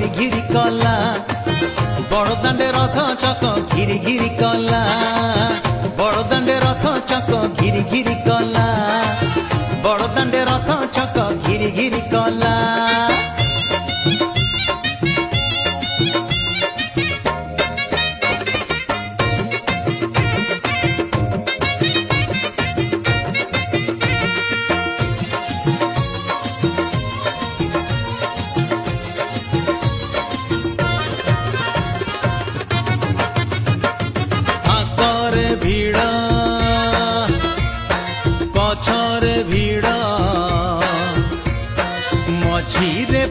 घिरी घिरी कला बड़दाण्डे रथ चक घिरी घिरी कला बड़दाण्डे रथ चक घिरी घिरी कला बड़दाण्डे रथ चक घिरी घिरी कला भीड़ पछरे भीड़ मझीरे